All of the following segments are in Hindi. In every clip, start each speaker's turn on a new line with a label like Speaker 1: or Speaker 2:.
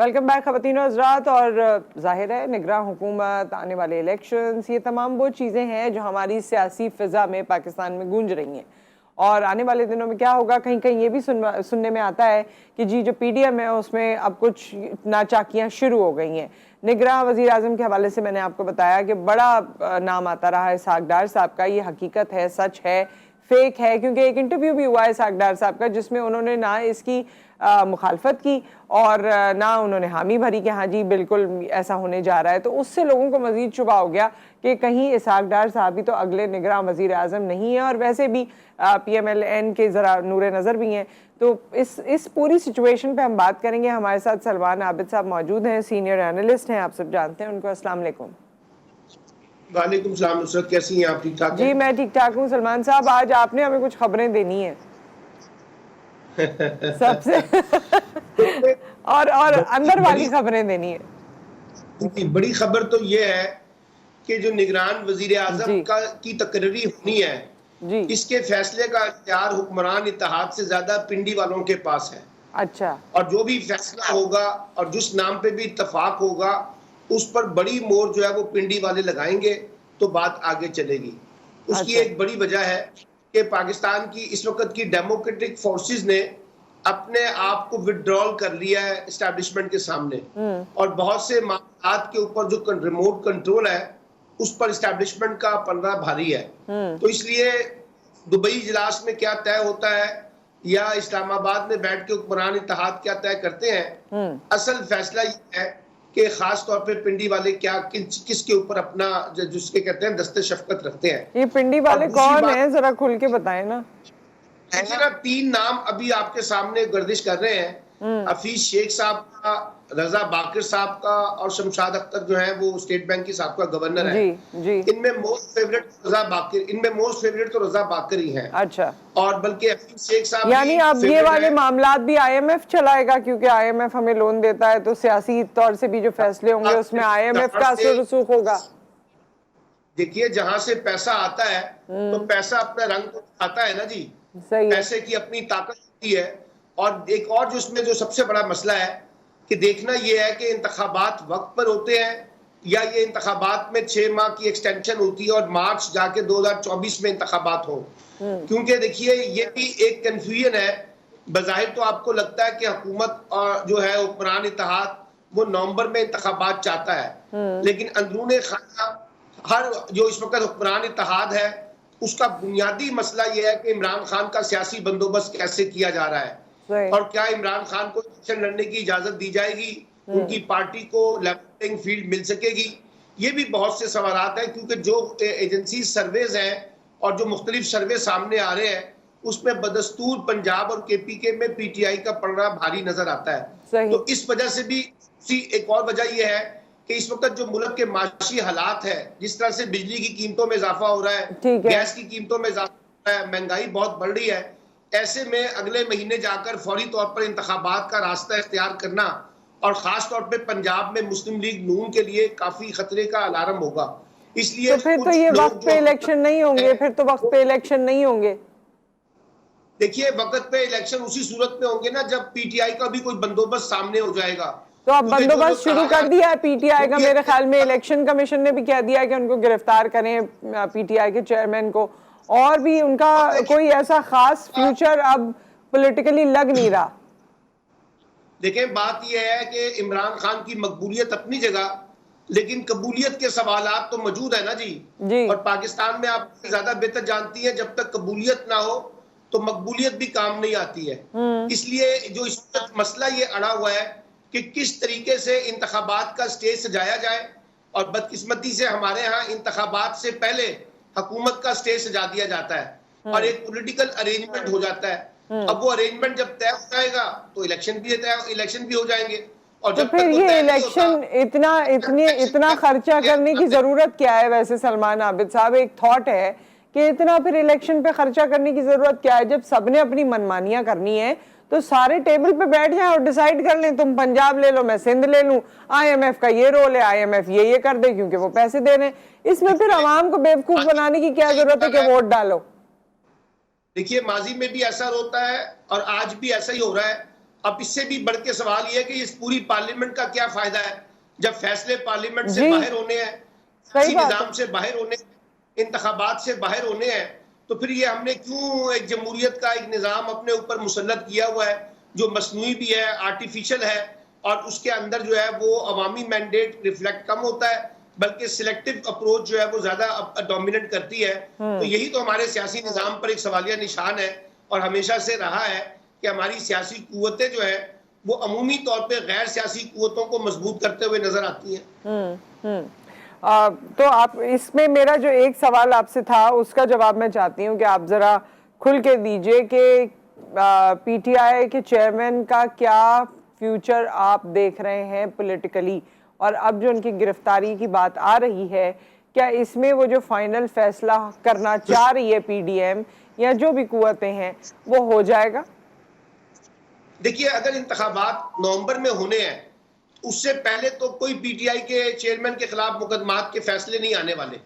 Speaker 1: वेलकम बैक ख़वातीन और हज़रात। और ज़ाहिर है निगरान हुकूमत, आने वाले इलेक्शंस, ये तमाम वो चीज़ें हैं जो हमारी सियासी फ़िज़ा में पाकिस्तान में गूंज रही हैं। और आने वाले दिनों में क्या होगा, कहीं कहीं ये भी सुनने में आता है कि जी जो PDM है उसमें अब कुछ नाचाकियाँ शुरू हो गई हैं। निगरान वज़ीर आज़म के हवाले से मैंने आपको बताया कि बड़ा नाम आता रहा है इसहाक डार साहब का। ये हकीकत है, सच है, फेक है, क्योंकि एक इंटरव्यू भी हुआ है इसहाक डार साहब का जिसमें उन्होंने ना इसकी मुखालफत की और ना उन्होंने हामी भरी कि हाँ जी बिल्कुल ऐसा होने जा रहा है। तो उससे लोगों को मजीद शुबा हो गया कि कहीं इसहाक डार साहब भी तो अगले निगरान वज़ीर आज़म नहीं है, और वैसे भी PMLN के ज़रा नूरे नज़र भी हैं। तो इस पूरी सिचुएशन पे हम बात करेंगे। हमारे साथ सलमान आबिद साहब मौजूद हैं, सीनियर एनालिस्ट हैं, आप सब जानते हैं उनको। अस्सलाम वालेकुम।
Speaker 2: वालेकुम सलाम नुसरत, कैसी हैं आप? ठीक ठाक
Speaker 1: जी मैं ठीक ठाक हूँ। सलमान साहब, आज आपने हमें कुछ खबरें देनी है सबसे और अंदर वाली खबरें देनी है।
Speaker 2: बड़ी खबर तो ये है कि जो निगरान वजीर आजम की तकरीरी होनी है
Speaker 1: जी।
Speaker 2: इसके फैसले का इख्तियार हुक्मरान इत्तेहाद से ज्यादा पिंडी वालों के पास है।
Speaker 1: अच्छा।
Speaker 2: और जो भी फैसला होगा और जिस नाम पे भी इत्तफाक होगा उस पर बड़ी मोहर जो है वो पिंडी वाले लगाएंगे तो बात आगे चलेगी। उसकी एक बड़ी वजह है कि पाकिस्तान की इस वक्त की डेमोक्रेटिक फोर्सेस ने अपने आप को विड्रॉल कर लिया है एस्टैब्लिशमेंट के सामने, और बहुत से मामलात के ऊपर जो रिमोट कंट्रोल है उस पर एस्टैब्लिशमेंट का पन्ना भारी है। तो इसलिए दुबई इजलास में क्या तय होता है या इस्लामाबाद में बैठ के हुक्मरान इत्तेहाद क्या तय करते हैं, असल फैसला ये है कि खास तौर पे पिंडी वाले क्या किसके ऊपर अपना जिसके कहते हैं दस्ते शफकत रखते हैं।
Speaker 1: ये पिंडी वाले कौन है, जरा खुल के बताएं ना।
Speaker 2: ऐसे ना 3 नाम अभी आपके सामने गर्दिश कर रहे हैं, हफीज शेख साहब का, रजा बाकिर साहब का और शमशाद अख्तर जो है वो स्टेट बैंक की साहब का गवर्नर है।
Speaker 1: जी।
Speaker 2: इनमें मोस्ट फेवरेट रजा बाकिर, इनमें मोस्ट फेवरेट तो रजा बाकिर ही हैं।
Speaker 1: अच्छा।
Speaker 2: और बल्कि हफीज शेख साहब
Speaker 1: यानी अब ये वाले मामलात भी IMF चलाएगा, क्योंकि IMF हमें लोन देता है, तो सियासी तौर से भी जो फैसले होंगे उसमें IMF का असर रसूख होगा।
Speaker 2: देखिए जहां से पैसा आता है तो पैसा अपना रंग आता है ना जी। पैसे की अपनी ताकत होती है। और एक और जो इसमें जो सबसे बड़ा मसला है कि देखना यह है कि इंतखाबात वक्त पर होते हैं या ये इंतखाबात में 6 माह की एक्सटेंशन होती है और मार्च जाके 2024 में इंतखाबात हो। क्योंकि देखिए ये भी एक कंफ्यूजन है। बज़ाहिर तो आपको लगता है कि हुकूमत जो है हुक्मरान इत्तेहाद वो नवंबर में इंतखाबात चाहता है, लेकिन अंदरूने खाना हर जो इस वक्त हुक्मरान इत्तेहाद है उसका बुनियादी मसला यह है कि इमरान खान का सियासी बंदोबस्त कैसे किया जा रहा है और क्या इमरान खान को इलेक्शन लड़ने की इजाजत दी जाएगी, उनकी पार्टी को लेवल प्लेइंग फील्ड मिल सकेगी। ये भी बहुत से सवालात हैं, क्योंकि जो एजेंसी सर्वेज हैं और जो मुख्तलिफ सर्वे सामने आ रहे हैं उसमें बदस्तूर पंजाब और KPK में PTI का पड़ना भारी नजर आता है। तो इस वजह से भी एक और वजह यह है कि इस वक्त जो मुल्क के माशी हालात है, जिस तरह से बिजली की कीमतों में इजाफा हो रहा है, गैस की कीमतों में इजाफा हो रहा है, महंगाई बहुत बढ़ रही है, ऐसे में अगले महीने जाकर फौरी तौर पर इंतखाबात का रास्ता इख्तियार करना और खास तौर पे पंजाब में मुस्लिम लीग नून के लिए काफी खतरे का अलार्म होगा। इसलिए
Speaker 1: तो फिर तो ये वक्त पे इलेक्शन नहीं होंगे, फिर तो वक्त पे इलेक्शन नहीं होंगे।
Speaker 2: देखिए वक्त पे इलेक्शन उसी सूरत में होंगे ना जब PTI का भी कोई बंदोबस्त सामने हो जाएगा।
Speaker 1: तो अब बंदोबस्त शुरू कर दिया है PTI का। मेरे ख्याल में इलेक्शन कमीशन ने भी कह दिया है कि उनको गिरफ्तार करें, PTI के चेयरमैन को, और भी उनका कोई ऐसा खास फ्यूचर अब पॉलिटिकली लग नहीं रहा।
Speaker 2: देखें बात यह है कि इमरान खान की मकबूलियत अपनी जगह, लेकिन कबूलियत के सवालात तो मौजूद है ना जी। और पाकिस्तान में आप ज्यादा बेहतर जानती है जब तक कबूलियत ना हो तो मकबूलियत भी काम नहीं आती है। इसलिए जो इस वक्त मसला ये अड़ा हुआ है कि किस तरीके से इंतखाबात का स्टेज सजाया जाए, और बदकिस्मती से हमारे यहाँ इंतखाबात से पहले हुकूमत का स्टेज सजा दिया जाता है और एक पॉलिटिकल अरेंजमेंट हो जाता है। अब वो अरेंजमेंट जब तय हो जाएगा तो इलेक्शन भी हो जाएंगे। और
Speaker 1: तो फिर ये इलेक्शन इतना खर्चा करने की जरूरत क्या है? वैसे सलमान आबिद साहब, एक थॉट है कि इतना फिर इलेक्शन पे खर्चा करने की जरूरत क्या है? जब सबने अपनी मनमानियां करनी है तो सारे टेबल पे बैठ जाएं और डिसाइड कर लें, तुम पंजाब ले लो, मैं सिंध ले लूं, IMF का ये रोल है, IMF ये कर दे क्योंकि वो पैसे दे रहे हैं। इसमें फिर आवाम को बेवकूफ बनाने की क्या जरूरत है कि वोट डालो?
Speaker 2: देखिए माजी में भी ऐसा होता है और आज भी ऐसा ही हो रहा है अब इससे भी बढ़ के सवाल यह है कि इस पूरी पार्लियामेंट का क्या फायदा है जब फैसले पार्लियामेंट से बाहर होने हैं,
Speaker 1: सही बात
Speaker 2: निजाम से बाहर होने, इंतखाबात से बाहर होने हैं, तो फिर ये हमने क्यों एक जमहूरियत का एक निजाम अपने ऊपर मुसल्लत किया हुआ है जो मसनूई भी है, आर्टिफिशियल है, और उसके अंदर जो है वो अवामी मैंडेट रिफ्लेक्ट कम होता है, बल्कि सिलेक्टिव अप्रोच जो है वो ज्यादा डोमिनेट करती है। तो यही तो हमारे सियासी निजाम पर एक सवालिया निशान है और हमेशा से रहा है कि हमारी सियासी कुव्वतें जो है वो अमूमी तौर पे गैर सियासी कुव्वतों को मजबूत करते हुए नजर आती हैं।
Speaker 1: तो आप इसमें मेरा जो एक सवाल आपसे था उसका जवाब मैं चाहती हूँ कि आप जरा खुल के दीजिए कि पीटीआई के चेयरमैन का क्या फ्यूचर आप देख रहे हैं पॉलिटिकली, और अब जो उनकी गिरफ्तारी की बात आ रही है, क्या इसमें वो जो फाइनल फैसला करना चाह रही है पीडीएम या जो भी कुव्वतें हैं वो हो जाएगा?
Speaker 2: देखिए, अगर इंतखाबात नवंबर में होने हैं उससे पहले तो कोई पीटीआई के चेयरमैन के खिलाफ मुकदमात के फैसले नहीं आने वाले,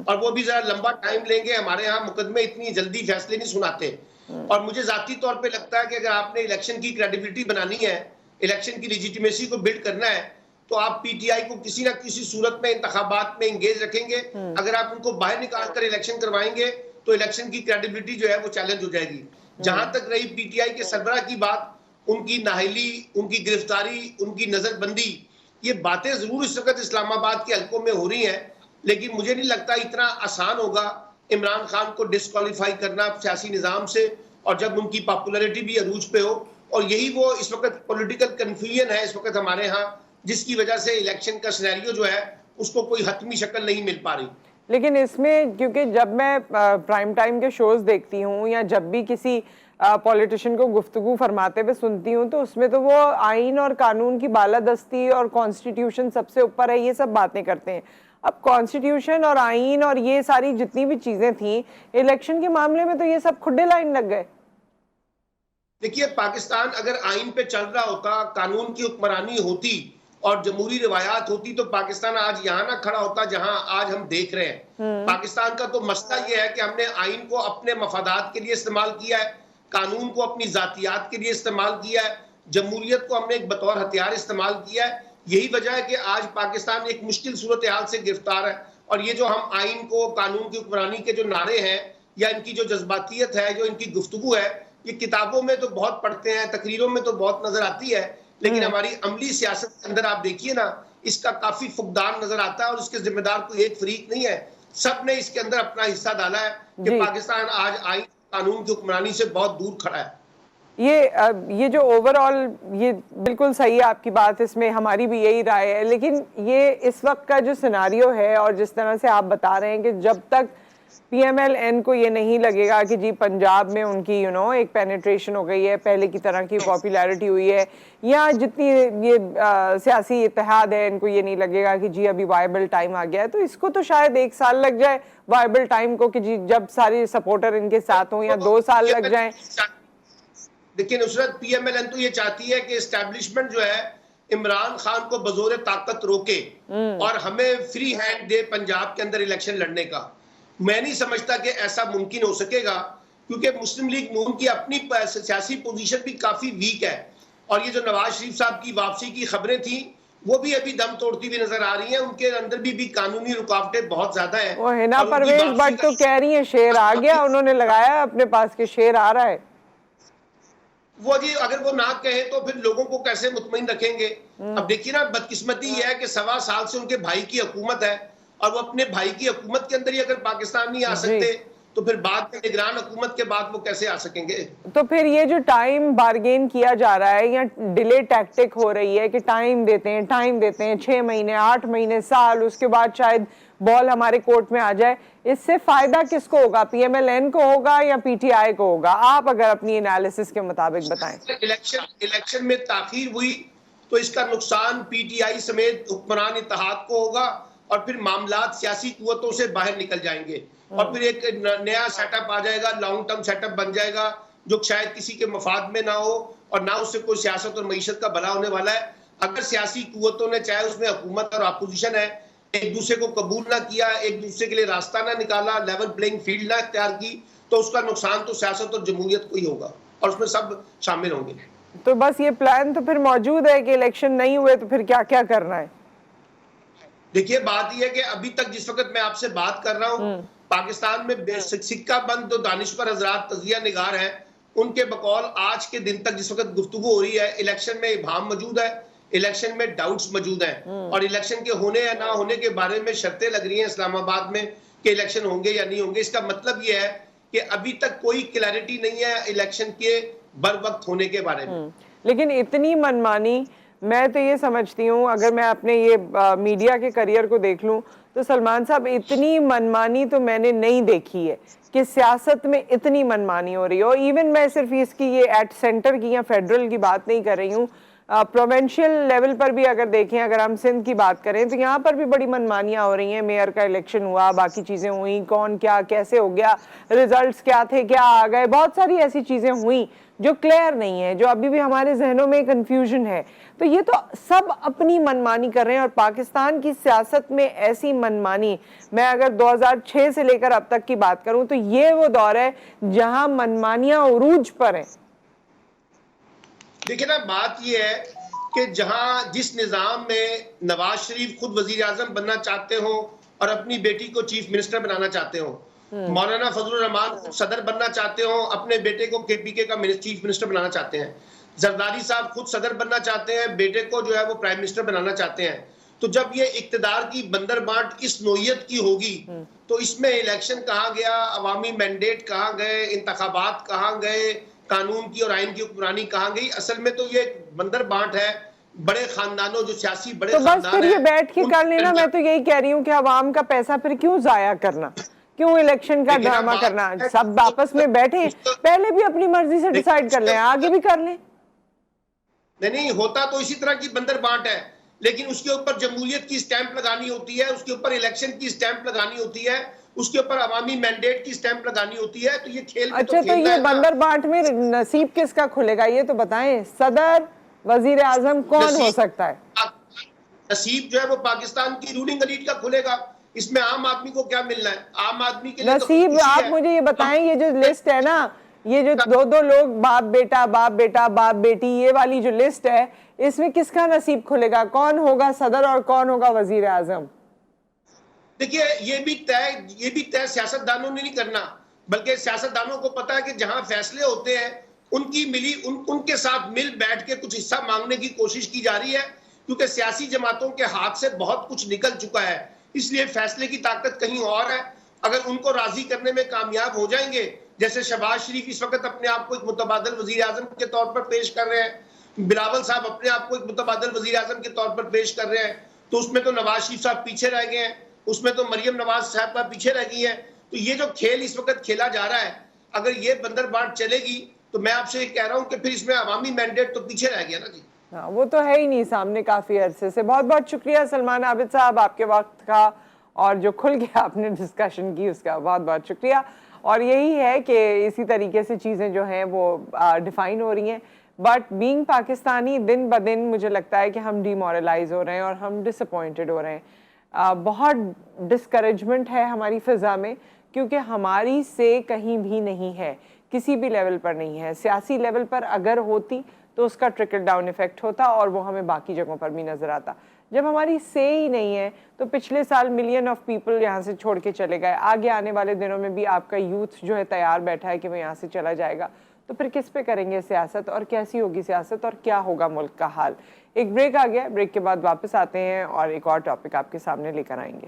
Speaker 2: और वो भी जरा लंबा टाइम लेंगे। हमारे यहाँ मुकदमे इतनी जल्दी फैसले नहीं सुनाते, और मुझे जाती तौर पे लगता है कि अगर आपने इलेक्शन की क्रेडिबिलिटी बनानी है, इलेक्शन की लेजिटिमेसी को बिल्ड करना है, तो आप पीटीआई को किसी ना किसी सूरत में इंतखाबात में एंगेज रखेंगे। अगर आप उनको बाहर निकाल कर इलेक्शन करवाएंगे तो इलेक्शन की क्रेडिबिलिटी जो है वो चैलेंज हो जाएगी। जहां तक रही पीटीआई के सरबराह की बात, उनकी नाहली, उनकी गिरफ्तारी, उनकी नजरबंदी, ये बातें जरूर इस वक्त इस्लामाबाद के हलकों में हो रही हैं, लेकिन मुझे नहीं लगता इतना आसान होगा इमरान खान को डिस्क्वालीफाई करना सियासी निजाम से, और जब उनकी पॉपुलैरिटी भी अरूज पे हो। और यही वो इस वक्त पॉलिटिकल कंफ्यूजन है इस वक्त हमारे यहाँ, जिसकी वजह से इलेक्शन का सिनेरियो जो है उसको कोई हतमी शक्ल नहीं मिल पा रही।
Speaker 1: लेकिन इसमें क्योंकि जब मैं प्राइम टाइम के शोज देखती हूँ या जब भी किसी पॉलिटिशियन को गुफ्तगू फरमाते हुए सुनती हूँ, तो उसमें तो वो आइन और कानून की बालादस्ती और कॉन्स्टिट्यूशन सबसे ऊपर है, ये सब बातें करते हैं। अब कॉन्स्टिट्यूशन और आइन और ये सारी जितनी भी चीजें थी इलेक्शन के मामले में, तो ये सब खुड्डे लाइन लग गए।
Speaker 2: देखिए, पाकिस्तान अगर आइन पे चल रहा होता, कानून की हुक्मरानी होती और जमहूरी रिवायात होती, तो पाकिस्तान आज यहाँ ना खड़ा होता जहां आज हम देख रहे हैं। पाकिस्तान का तो मसला ये है कि हमने आइन को अपने मफादात के लिए इस्तेमाल किया है, कानून को अपनी जातियात के लिए इस्तेमाल किया है, जमहूरियत को हमने एक बतौर हथियार इस्तेमाल किया है। यही वजह है कि आज पाकिस्तान एक मुश्किल सूरत हाल से गिरफ्तार है। और ये जो हम आइन को, कानून की हुक्मरानी के जो नारे हैं या इनकी जो जज्बातियत है, जो इनकी गुफ्तगू है, ये किताबों में तो बहुत पढ़ते हैं, तकरीरों में तो बहुत नजर आती है, लेकिन हमारी अमली सियासत के अंदर आप देखिए ना, इसका काफी फुकदान नजर आता है, और इसके जिम्मेदार कोई एक फरीक नहीं है, सब ने इसके अंदर अपना हिस्सा डाला है कि पाकिस्तान आज आइन कानून की हुक्मरानी से बहुत दूर खड़ा है।
Speaker 1: ये जो ओवरऑल, ये बिल्कुल सही है आपकी बात, इसमें हमारी भी यही राय है। लेकिन ये इस वक्त का जो सिनारियो है और जिस तरह से आप बता रहे हैं कि जब तक पीएमएल-एन को ये नहीं लगेगा कि जी पंजाब में उनकी एक पेनिट्रेशन हो गई है, पहले की तरह की पॉपुलैरिटी हुई है, या जितनी ये सियासी इत्तेहाद है, इनको ये नहीं लगेगा कि जी अभी वायबल टाइम आ गया है, तो इसको तो शायद 1 साल लग जाए वायबल टाइम को, कि जी जब सारे सपोर्टर इनके साथ हों, या 2 साल लग जाए।
Speaker 2: देखिए नुसरत, पीएमएल-एन तो ये चाहती है कि एस्टैब्लिशमेंट जो है इमरान खान को बजोरे ताकत रोके और हमें फ्री हैंड दे पंजाब के अंदर इलेक्शन लड़ने का। मैं नहीं समझता कि ऐसा मुमकिन हो सकेगा, क्योंकि मुस्लिम लीग नून की अपनी सियासी पोजीशन भी काफी वीक है, और ये जो नवाज शरीफ साहब की वापसी की खबरें थी वो भी अभी दम तोड़ती हुई नजर आ रही हैं। उनके अंदर भी कानूनी रुकावटें बहुत ज्यादा हैं।
Speaker 1: वो हिना परवेज भट्ट तो कह रही है शेर आ गया, उन्होंने लगाया अपने पास के शेर आ रहा है।
Speaker 2: वो जी अगर वो ना कहे तो फिर लोगों को कैसे मुतमईन रखेंगे? अब देखिए ना, बदकिस्मती ये है कि 1.25 साल से उनके भाई की हुकूमत है, और वो अपने भाई की हुकूमत के अंदर ही अगर पाकिस्तान नहीं आ सकते तो फिर बाद में निगरान हुकूमत के बाद वो कैसे आ सकेंगे? तो
Speaker 1: फिर ये जो टाइम बार्गेन किया जा रहा है या डिले टैक्टिक हो रही है कि टाइम देते हैं 6 महीने 8 महीने साल, उसके बाद शायद बॉल हमारे कोर्ट में आ जाए, इससे फायदा किसको होगा? पीएमएल-एन को होगा या पीटीआई को होगा? आप अगर अपनी एनालिसिस के मुताबिक बताएं।
Speaker 2: इलेक्शन में ताखीर हुई तो इसका नुकसान पीटीआई समेत हुक्मरान इत्तेहाद को होगा, और फिर मामलात सियासी कुव्वतों से बाहर निकल जाएंगे, और फिर एक नया सेटअप आ जाएगा, लॉन्ग टर्म सेटअप बन जाएगा, जो शायद किसी के मफाद में ना हो और ना उससे कोई सियासत और मईशत का भला होने वाला है। अगर सियासी कुव्वतों ने, चाहे उसमें हुकूमत और अपोजिशन है, एक दूसरे को कबूल ना किया, एक दूसरे के लिए रास्ता ना निकाला, लेवल प्लेइंग फील्ड ना इख्तियार की, तो उसका नुकसान तो सियासत और जमहूरियत को ही होगा, और उसमें सब शामिल होंगे।
Speaker 1: तो बस ये प्लान तो फिर मौजूद है कि इलेक्शन नहीं हुए तो फिर क्या क्या करना है?
Speaker 2: देखिए बात यह है कि अभी तक जिस वक्त मैं आपसे बात कर रहा हूं, पाकिस्तान में सिक्का बंद जो दानिशवर हजरात तजिया निगार हैं, उनके बकौल आज के दिन तक जिस वक्त गुफ्तगू हो रही है, इलेक्शन में इबाहम मौजूद है, इलेक्शन में डाउट्स मौजूद हैं, और इलेक्शन के होने या ना होने के बारे में शर्तें लग रही हैं इस्लामाबाद में कि इलेक्शन होंगे या नहीं होंगे। इसका मतलब यह है कि अभी तक कोई क्लैरिटी नहीं है इलेक्शन के बर वक्त होने के बारे में।
Speaker 1: लेकिन इतनी मनमानी, मैं तो ये समझती हूँ, अगर मैं अपने ये मीडिया के करियर को देख लूँ तो सलमान साहब इतनी मनमानी तो मैंने नहीं देखी है कि सियासत में इतनी मनमानी हो रही हो। इवन मैं सिर्फ इसकी ये एट सेंटर की या फेडरल की बात नहीं कर रही हूँ, प्रोविंशियल लेवल पर भी अगर देखें, अगर हम सिंध की बात करें तो यहाँ पर भी बड़ी मनमानियाँ हो रही हैं। मेयर का इलेक्शन हुआ, बाकी चीज़ें हुई, कौन क्या कैसे हो गया, रिजल्ट्स क्या थे क्या आ गए, बहुत सारी ऐसी चीज़ें हुई जो क्लियर नहीं है, जो अभी भी हमारे जहनों में कंफ्यूजन है। तो ये तो सब अपनी मनमानी कर रहे हैं, और पाकिस्तान की सियासत में ऐसी मनमानी, मैं अगर 2006 से लेकर अब तक की बात करूं तो ये वो दौर है जहां मनमानियां उरूज पर हैं।
Speaker 2: देखिए ना, बात यह है कि जहां जिस निजाम में नवाज शरीफ खुद वजीर आजम बनना चाहते हो और अपनी बेटी को चीफ मिनिस्टर बनाना चाहते हो, मौलाना फजलुर रहमान सदर बनना चाहते हो, अपने बेटे को केपीके का चीफ मिनिस्टर बनाना चाहते हैं, जरदारी साहब खुद सदर बनना चाहते हैं, बेटे को जो है वो प्राइम मिनिस्टर बनाना चाहते हैं। तो जब ये इक्तदार की बंदर बांट इस नोयत की होगी तो इसमें इलेक्शन कहाँ गया, अवामी मैंडेट कहाँ गए, इंतखाबात कहाँ गए, कानून की और आइन की हुक्मरानी कहाँ गई? असल में तो ये बंदर बांट है बड़े खानदानों, जो सियासी बड़े
Speaker 1: तो बस फिर ये बैठ के कर लेना। मैं तो यही कह रही हूँ कि अवाम का पैसा फिर क्यों जाया करना, क्यों इलेक्शन का ड्रामा करना? सब आपस में बैठे, पहले भी अपनी मर्जी से डिसाइड कर लें, आगे भी कर लें।
Speaker 2: नहीं, होता तो इसी तरह की बंदर बांट है, लेकिन उसके ऊपर जमहूरियत की स्टैंप लगानी होती है, उसके ऊपर इलेक्शन की स्टैंप लगानी होती है, उसके ऊपर अवामी मैंडेट की स्टैंप लगानी होती है। तो ये खेल
Speaker 1: अच्छा, तो ये बंदर बांट में नसीब किसका खुलेगा ये तो बताएं। सदर, वजीर आजम, कौन हो सकता है?
Speaker 2: नसीब जो है वो पाकिस्तान की रूलिंग एलीट का खुलेगा। इसमें आम आदमी को क्या मिलना है? आम आदमी के लिए
Speaker 1: नसीब
Speaker 2: तो
Speaker 1: आप मुझे ये बताएं, ये जो लिस्ट है ना, ये जो दो दो लोग बाप बेटा बाप बेटा बाप बेटी, ये वाली जो लिस्ट है, इसमें किसका नसीब खुलेगा? कौन होगा सदर और कौन होगा वजीर आजम?
Speaker 2: देखिए, ये भी तय सियासतदानों ने नहीं करना, बल्कि सियासतदानों को पता है कि जहां फैसले होते हैं उनके साथ मिल बैठ के कुछ हिस्सा मांगने की कोशिश की जा रही है, क्योंकि सियासी जमातों के हाथ से बहुत कुछ निकल चुका है। इसलिए फैसले की ताकत कहीं और है। अगर उनको राजी करने में कामयाब हो जाएंगे, जैसे शहबाज शरीफ इस वक्त अपने आप को एक मुतबादल वजीर आजम के तौर पर पेश कर रहे हैं, बिलावल साहब अपने आप को एक मुतबादल वजीर आजम के तौर पर पेश कर रहे हैं, तो उसमें तो नवाज शरीफ साहब पीछे रह गए हैं, उसमें तो मरियम नवाज साहब पीछे रह गई है। तो ये जो खेल इस वक्त खेला जा रहा है, अगर ये बंदर बांट चलेगी तो मैं आपसे कह रहा हूं कि फिर इसमें अवामी मैंडेट तो पीछे रह गया ना जी।
Speaker 1: हाँ, वो तो है ही नहीं सामने काफी अरसे से। बहुत बहुत शुक्रिया सलमान आबिद साहब आपके वक्त का, और जो खुल के आपने डिस्कशन की उसका बहुत बहुत शुक्रिया। और यही है कि इसी तरीके से चीज़ें जो हैं वो डिफाइन हो रही हैं। बट बीइंग पाकिस्तानी, दिन ब दिन मुझे लगता है कि हम डिमोरलाइज हो रहे हैं और हम डिसअपॉइंटेड हो रहे हैं। बहुत डिस्करेजमेंट है हमारी फ़िज़ा में, क्योंकि हमारी से कहीं भी नहीं है, किसी भी लेवल पर नहीं है। सियासी लेवल पर अगर होती तो उसका ट्रिकल डाउन इफेक्ट होता और वो हमें बाकी जगहों पर भी नज़र आता। जब हमारी से ही नहीं है तो पिछले साल मिलियन ऑफ पीपल यहाँ से छोड़ के चले गए, आगे आने वाले दिनों में भी आपका यूथ जो है तैयार बैठा है कि वो यहाँ से चला जाएगा, तो फिर किस पे करेंगे सियासत, और कैसी होगी सियासत, और क्या होगा मुल्क का हाल। एक ब्रेक आ गया, ब्रेक के बाद वापस आते हैं और एक और टॉपिक आपके सामने लेकर आएंगे।